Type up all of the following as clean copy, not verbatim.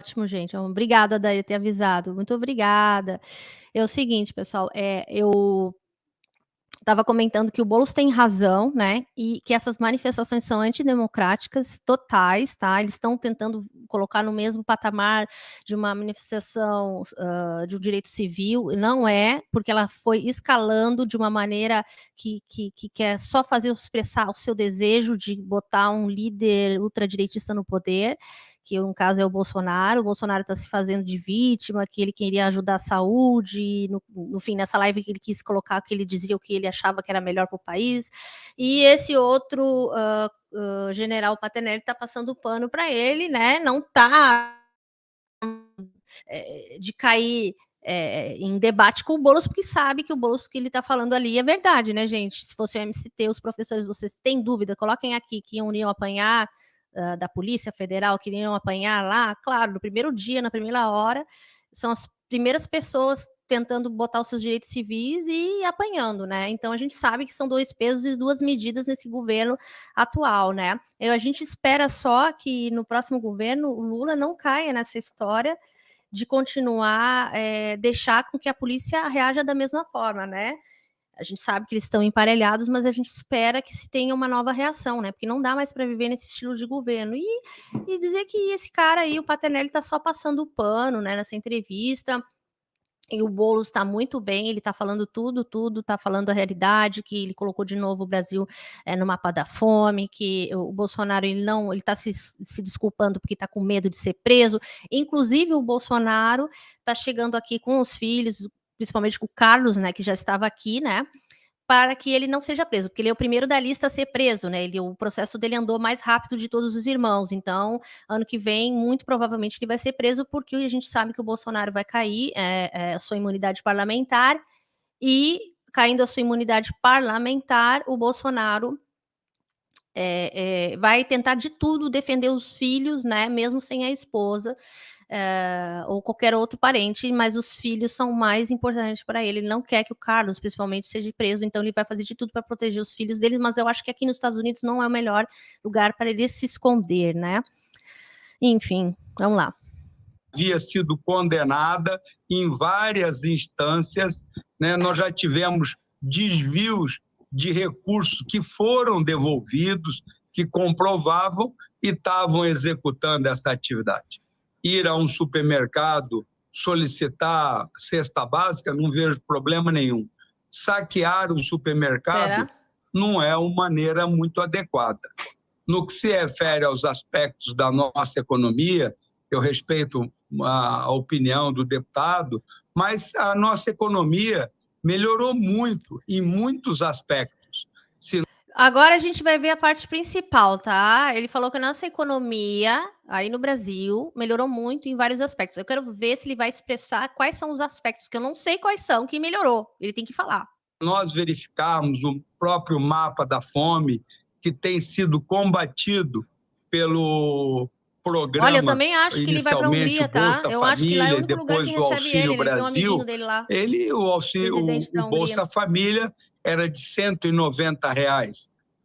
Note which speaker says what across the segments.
Speaker 1: ótimo, gente. Obrigada, Daí, por ter avisado. Muito obrigada. É o seguinte, pessoal, eu estava comentando que o Boulos tem razão, né? E que essas manifestações são antidemocráticas totais, tá? Eles estão tentando colocar no mesmo patamar de uma manifestação de um direito civil, e não é, porque ela foi escalando de uma maneira que quer só fazer expressar o seu desejo de botar um líder ultradireitista no poder, que no caso é o Bolsonaro está se fazendo de vítima, que ele queria ajudar a saúde, no fim, nessa live que ele quis colocar, que ele dizia o que ele achava que era melhor para o país, e esse outro general Patanelli está passando pano para ele, né, não está de cair em debate com o Boulos, porque sabe que o Boulos que ele está falando ali é verdade, né, gente? Se fosse o MST, os professores, vocês têm dúvida, coloquem aqui que iriam apanhar da Polícia Federal, que iriam apanhar lá, claro, no primeiro dia, na primeira hora, são as primeiras pessoas tentando botar os seus direitos civis e apanhando, né? Então a gente sabe que são 2 pesos e 2 medidas nesse governo atual, né? A gente espera só que no próximo governo o Lula não caia nessa história de continuar deixar com que a polícia reaja da mesma forma, né? A gente sabe que eles estão emparelhados, mas a gente espera que se tenha uma nova reação, né? Porque não dá mais para viver nesse estilo de governo. E dizer que esse cara aí, o Patanelli, está só passando o pano, né, nessa entrevista. E o Boulos está muito bem, ele está falando tudo, está falando a realidade, que ele colocou de novo o Brasil no mapa da fome, que o Bolsonaro ele está se desculpando porque está com medo de ser preso. Inclusive, o Bolsonaro está chegando aqui com os filhos, principalmente com o Carlos, né, que já estava aqui, né, para que ele não seja preso, porque ele é o primeiro da lista a ser preso, né? O processo dele andou mais rápido de todos os irmãos. Então, ano que vem, muito provavelmente, ele vai ser preso, porque a gente sabe que o Bolsonaro vai cair a sua imunidade parlamentar, e caindo a sua imunidade parlamentar, o Bolsonaro vai tentar de tudo defender os filhos, né? Mesmo sem a esposa. Ou qualquer outro parente, mas os filhos são mais importantes para ele. Ele não quer que o Carlos, principalmente, seja preso, então ele vai fazer de tudo para proteger os filhos dele, mas eu acho que aqui nos Estados Unidos não é o melhor lugar para ele se esconder, né? Enfim, vamos lá.
Speaker 2: Havia sido condenada em várias instâncias, né? Nós já tivemos desvios de recursos que foram devolvidos, que comprovavam e estavam executando essa atividade. Ir a um supermercado solicitar cesta básica, não vejo problema nenhum. Saquear um supermercado não é uma maneira muito adequada. No que se refere aos aspectos da nossa economia, eu respeito a opinião do deputado, mas a nossa economia melhorou muito em muitos aspectos.
Speaker 1: Agora a gente vai ver a parte principal, tá? Ele falou que a nossa economia, aí no Brasil, melhorou muito em vários aspectos. Eu quero ver se ele vai expressar quais são os aspectos, que eu não sei quais são, que melhorou. Ele tem que falar.
Speaker 2: Nós verificarmos o próprio mapa da fome, que tem sido combatido pelo programa.
Speaker 1: Olha, eu também acho que ele vai para a Hungria, tá? Eu acho que lá é o único lugar que recebe ele, né? Ele tem um amiguinho dele lá.
Speaker 2: O Bolsa Família era de R$ 190.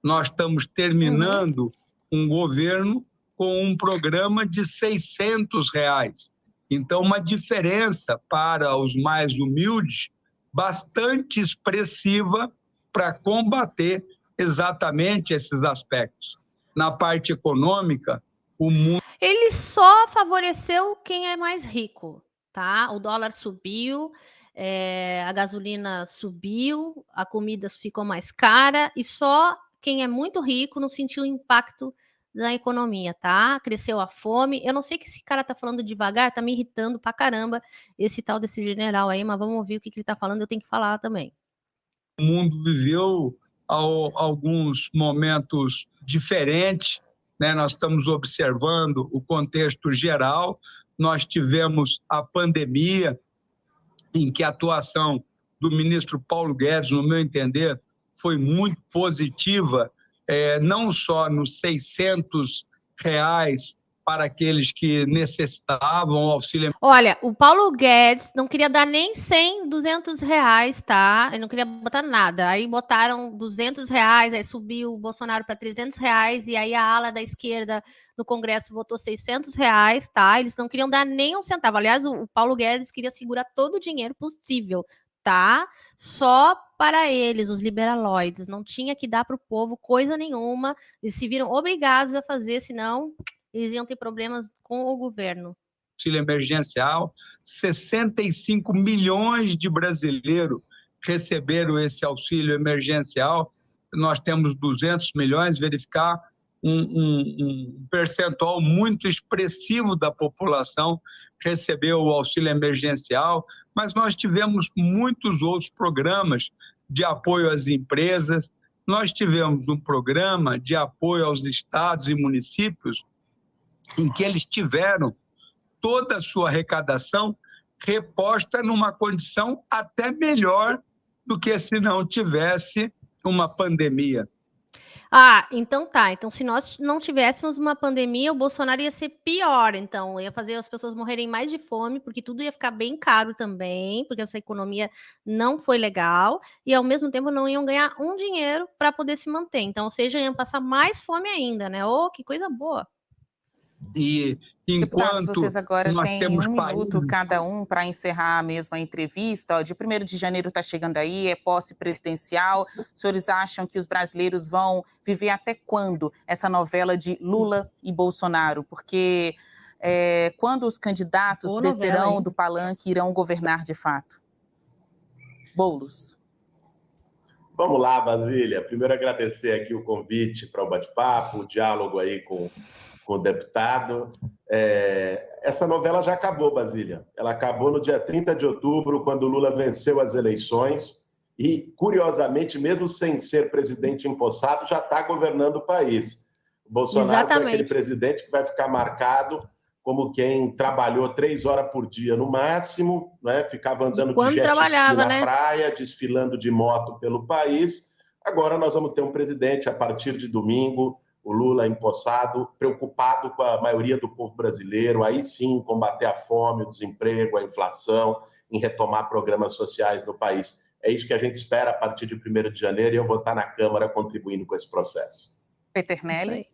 Speaker 2: Nós estamos terminando um governo com um programa de R$ 600. Então, uma diferença para os mais humildes bastante expressiva para combater exatamente esses aspectos. Na parte econômica, o mundo...
Speaker 1: Ele só favoreceu quem é mais rico, tá? O dólar subiu, a gasolina subiu, a comida ficou mais cara, e só quem é muito rico não sentiu o impacto da economia, tá? Cresceu a fome. Eu não sei que esse cara tá falando devagar, tá me irritando pra caramba esse tal desse general aí, mas vamos ouvir o que ele tá falando, eu tenho que falar também.
Speaker 2: O mundo viveu alguns momentos diferentes, né? Nós estamos observando o contexto geral. Nós tivemos a pandemia, em que a atuação do ministro Paulo Guedes, no meu entender, foi muito positiva, não só nos R$ 600 para aqueles que necessitavam auxílio.
Speaker 1: Olha, o Paulo Guedes não queria dar nem 100, 200 reais, tá? Ele não queria botar nada. Aí botaram 200 reais, aí subiu o Bolsonaro para 300 reais, e aí a ala da esquerda no Congresso votou 600 reais, tá? Eles não queriam dar nem um centavo. Aliás, o Paulo Guedes queria segurar todo o dinheiro possível, tá? Só para eles, os liberaloides. Não tinha que dar para o povo coisa nenhuma. Eles se viram obrigados a fazer, senão eles iam ter problemas com o governo.
Speaker 2: Auxílio emergencial, 65 milhões de brasileiros receberam esse auxílio emergencial. Nós temos 200 milhões, verificar um percentual muito expressivo da população recebeu o auxílio emergencial, mas nós tivemos muitos outros programas de apoio às empresas. Nós tivemos um programa de apoio aos estados e municípios em que eles tiveram toda a sua arrecadação reposta numa condição até melhor do que se não tivesse uma pandemia.
Speaker 1: Ah, então tá. Então, se nós não tivéssemos uma pandemia, o Bolsonaro ia ser pior. Então, ia fazer as pessoas morrerem mais de fome, porque tudo ia ficar bem caro também, porque essa economia não foi legal, e ao mesmo tempo não iam ganhar um dinheiro para poder se manter. Então, ou seja, iam passar mais fome ainda, né? Oh, que coisa boa.
Speaker 2: E enquanto
Speaker 3: Deputados, vocês agora
Speaker 2: nós
Speaker 3: têm
Speaker 2: temos
Speaker 3: 1 minuto
Speaker 2: países...
Speaker 3: cada um para encerrar a mesma entrevista. De 1º de janeiro está chegando aí, é posse presidencial. Os senhores acham que os brasileiros vão viver até quando essa novela de Lula e Bolsonaro? Porque quando os candidatos descerão do palanque, irão governar de fato? Boulos.
Speaker 4: Vamos lá, Basília. Primeiro agradecer aqui o convite para o bate-papo, o diálogo aí com o deputado. Essa novela já acabou, Basília. Ela acabou no dia 30 de outubro, quando o Lula venceu as eleições e, curiosamente, mesmo sem ser presidente empossado, já está governando o país. O Bolsonaro foi aquele presidente que vai ficar marcado como quem trabalhou 3 horas por dia no máximo, né? Ficava andando de jet ski na praia, desfilando de moto pelo país. Agora nós vamos ter um presidente, a partir de domingo, o Lula empossado, preocupado com a maioria do povo brasileiro, aí sim combater a fome, o desemprego, a inflação, em retomar programas sociais no país. É isso que a gente espera a partir de 1º de janeiro, e eu vou estar na Câmara contribuindo com esse processo.
Speaker 3: Peternelli.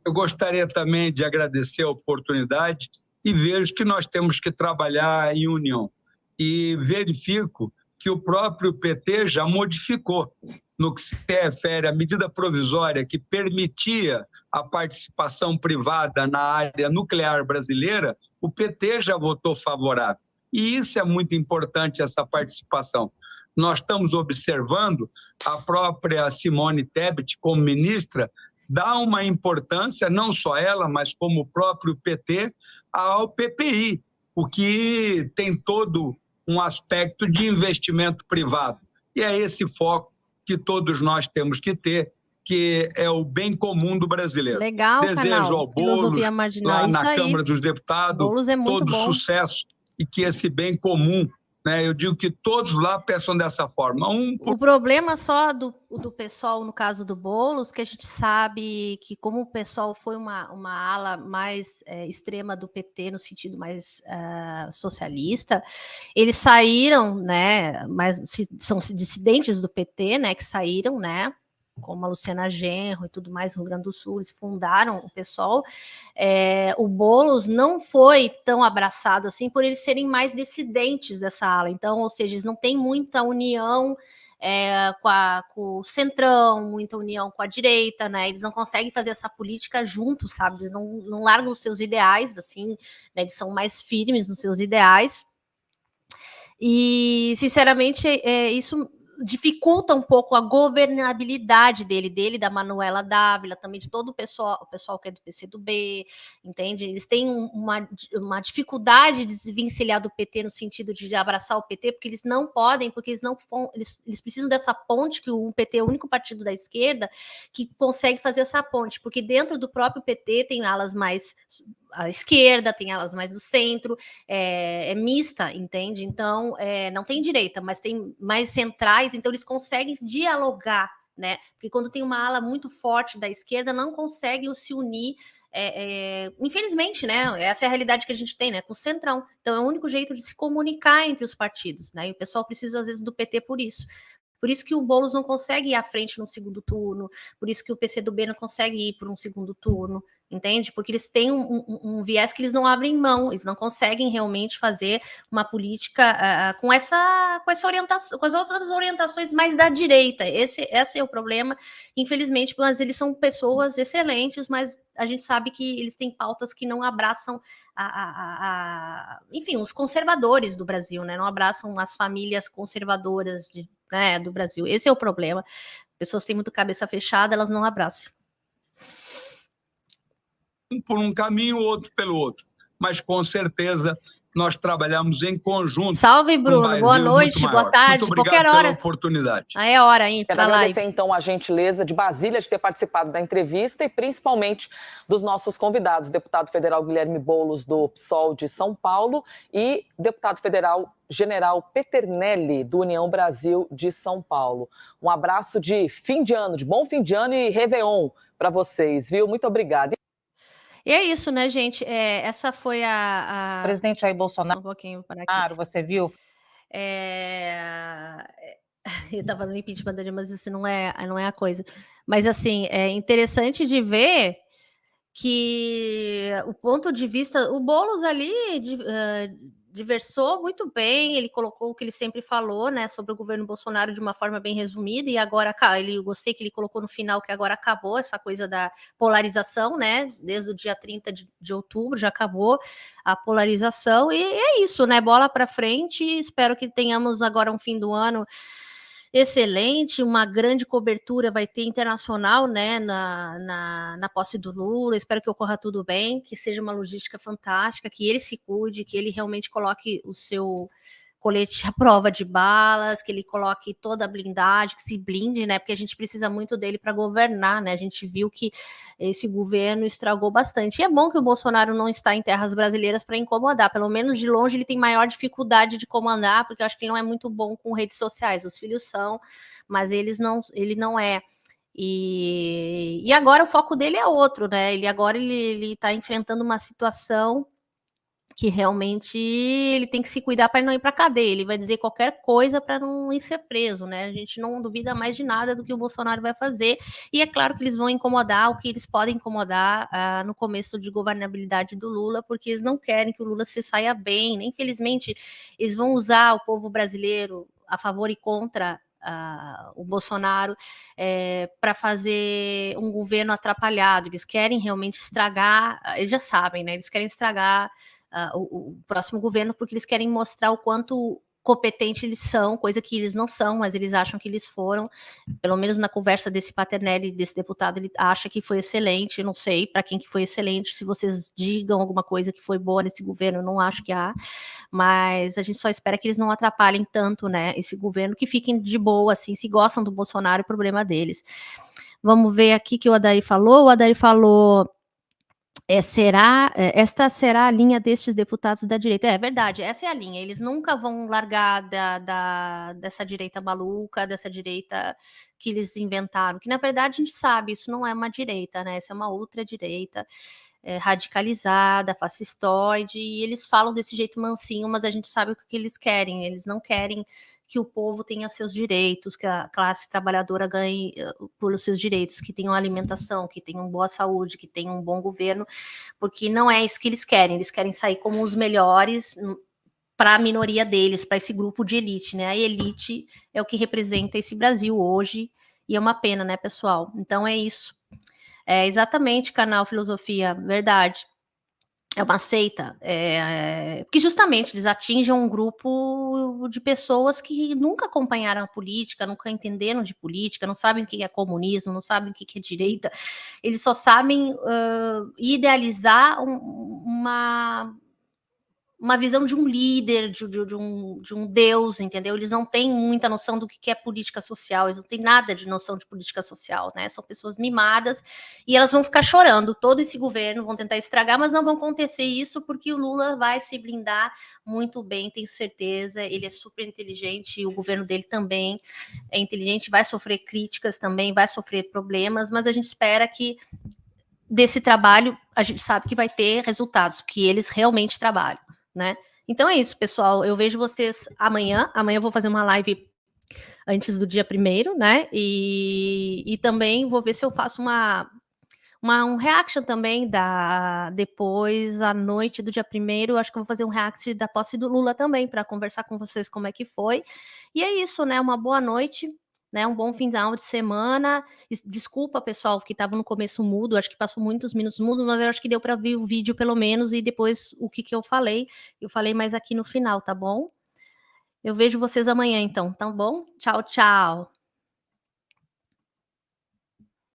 Speaker 2: Eu gostaria também de agradecer a oportunidade e vejo que nós temos que trabalhar em união. E verifico que o próprio PT já modificou no que se refere à medida provisória que permitia a participação privada na área nuclear brasileira, o PT já votou favorável. E isso é muito importante, essa participação. Nós estamos observando a própria Simone Tebet, como ministra, dá uma importância, não só ela, mas como o próprio PT, ao PPI, o que tem todo um aspecto de investimento privado. E é esse foco que todos nós temos que ter, que é o bem comum do brasileiro.
Speaker 1: Legal,
Speaker 2: Desejo ao Boulos, lá na Câmara dos Deputados, todo sucesso e que esse bem comum, né, eu digo que todos lá pensam dessa forma.
Speaker 1: O problema só do PSOL, no caso do Boulos, que a gente sabe que como o PSOL foi uma ala mais extrema do PT, no sentido mais socialista, eles saíram, né, mas são dissidentes do PT, né, que saíram, né, como a Luciana Genro e tudo mais, no Rio Grande do Sul, eles fundaram o PSOL. O Boulos não foi tão abraçado assim por eles serem mais dissidentes dessa ala. Então, ou seja, eles não têm muita união com o centrão, muita união com a direita, né? Eles não conseguem fazer essa política juntos, sabe? Eles não largam os seus ideais, assim, né? Eles são mais firmes nos seus ideais. E, sinceramente, isso dificulta um pouco a governabilidade dele, da Manuela Dávila, também de todo o pessoal que é do PCdoB, entende? Eles têm uma dificuldade de se desvencilhar do PT no sentido de abraçar o PT, porque eles não podem, porque eles precisam dessa ponte, que o PT é o único partido da esquerda que consegue fazer essa ponte, porque dentro do próprio PT tem alas mais à esquerda, tem alas mais do centro, é mista, entende? Então, não tem direita, mas tem mais centrais, então eles conseguem dialogar, né? Porque quando tem uma ala muito forte da esquerda, não conseguem se unir infelizmente, né, essa é a realidade que a gente tem, né, com o Centrão. Então é o único jeito de se comunicar entre os partidos, né, e o pessoal precisa, às vezes, do PT por isso. Por isso que o Boulos não consegue ir à frente no segundo turno, por isso que o PCdoB não consegue ir por um segundo turno, entende? Porque eles têm um viés que eles não abrem mão, eles não conseguem realmente fazer uma política com essa orientação, com as outras orientações mais da direita. Esse é o problema, infelizmente, mas eles são pessoas excelentes, mas a gente sabe que eles têm pautas que não abraçam enfim, os conservadores do Brasil, né? Não abraçam as famílias conservadoras do Brasil. Esse é o problema. Pessoas têm muito cabeça fechada, elas não abraçam.
Speaker 2: Um por um caminho, outro pelo outro. Mas, com certeza, nós trabalhamos em conjunto.
Speaker 1: Salve, Bruno. Boa noite, boa tarde,
Speaker 2: muito obrigado
Speaker 1: qualquer hora.
Speaker 2: pela oportunidade.
Speaker 1: É hora aí para live.
Speaker 5: Quero agradecer, então, a gentileza de Basília de ter participado da entrevista e, principalmente, dos nossos convidados, deputado federal Guilherme Boulos, do PSOL de São Paulo, e deputado federal General Peternelli, do União Brasil de São Paulo. Um abraço de fim de ano, de bom fim de ano e Réveillon para vocês, viu? Muito obrigada.
Speaker 1: E é isso, né, gente? Essa foi a...
Speaker 3: Presidente Jair Bolsonaro,
Speaker 1: um pouquinho para aqui.
Speaker 3: você viu?
Speaker 1: Eu estava no impeachment dele, mas isso não é a coisa. Mas, assim, é interessante de ver que o ponto de vista... O Boulos ali diversou muito bem, ele colocou o que ele sempre falou, né, sobre o governo Bolsonaro de uma forma bem resumida, e agora eu gostei que ele colocou no final que agora acabou essa coisa da polarização, né, desde o dia 30 de outubro já acabou a polarização, e é isso, né, bola para frente, espero que tenhamos agora um fim do ano excelente, uma grande cobertura vai ter internacional, né, na posse do Lula, espero que ocorra tudo bem, que seja uma logística fantástica, que ele se cuide, que ele realmente coloque o seu colete à prova de balas, que ele coloque toda a blindagem, que se blinde, né, porque a gente precisa muito dele para governar, né, a gente viu que esse governo estragou bastante, e é bom que o Bolsonaro não está em terras brasileiras para incomodar, pelo menos de longe ele tem maior dificuldade de comandar, porque eu acho que ele não é muito bom com redes sociais, os filhos são, mas ele não é. E agora o foco dele é outro, né, ele está enfrentando uma situação que realmente ele tem que se cuidar para não ir para a cadeia, ele vai dizer qualquer coisa para não ir ser preso, né? A gente não duvida mais de nada do que o Bolsonaro vai fazer, e é claro que eles vão incomodar o que eles podem incomodar no começo de governabilidade do Lula, porque eles não querem que o Lula se saia bem, né? Infelizmente, eles vão usar o povo brasileiro a favor e contra o Bolsonaro para fazer um governo atrapalhado, eles querem realmente estragar, eles já sabem, né? Eles querem estragar o próximo governo, porque eles querem mostrar o quanto competentes eles são, coisa que eles não são, mas eles acham que eles foram, pelo menos na conversa desse Peternelli, desse deputado, ele acha que foi excelente, eu não sei para quem que foi excelente, se vocês digam alguma coisa que foi boa nesse governo, eu não acho que há, mas a gente só espera que eles não atrapalhem tanto, né, esse governo, que fiquem de boa, assim, se gostam do Bolsonaro, é problema deles. Vamos ver aqui que o Adair falou esta será a linha destes deputados da direita. É verdade, essa é a linha. Eles nunca vão largar dessa direita maluca, dessa direita que eles inventaram, que na verdade a gente sabe, isso não é uma direita, né? Isso é uma ultradireita radicalizada, fascistoide, e eles falam desse jeito mansinho, mas a gente sabe o que eles querem. Eles não querem que o povo tenha seus direitos, que a classe trabalhadora ganhe pelos seus direitos, que tenham alimentação, que tenham boa saúde, que tenham um bom governo, porque não é isso que eles querem sair como os melhores para a minoria deles, para esse grupo de elite, né? A elite é o que representa esse Brasil hoje, e é uma pena, né, pessoal? Então é isso. Exatamente, canal Filosofia, verdade. É uma seita, porque justamente eles atingem um grupo de pessoas que nunca acompanharam a política, nunca entenderam de política, não sabem o que é comunismo, não sabem o que é direita, eles só sabem idealizar uma visão de um líder, de um Deus, entendeu? Eles não têm muita noção do que é política social, eles não têm nada de noção de política social, né? São pessoas mimadas e elas vão ficar chorando todo esse governo, vão tentar estragar, mas não vão acontecer isso porque o Lula vai se blindar muito bem, tenho certeza, ele é super inteligente e o governo dele também é inteligente, vai sofrer críticas também, vai sofrer problemas, mas a gente espera que desse trabalho a gente sabe que vai ter resultados, porque eles realmente trabalham, né? Então é isso, pessoal. Eu vejo vocês amanhã. Amanhã eu vou fazer uma live antes do dia 1º, né? E também vou ver se eu faço um reaction também depois, à noite do dia 1º, acho que eu vou fazer um react da posse do Lula também, para conversar com vocês como é que foi. E é isso, né? Uma boa noite, né? Um bom final de semana. Desculpa, pessoal, que estava no começo mudo, acho que passou muitos minutos mudo, mas eu acho que deu para ver o vídeo pelo menos, e depois o que eu falei. Eu falei mais aqui no final, tá bom? Eu vejo vocês amanhã, então, tá bom? Tchau, tchau.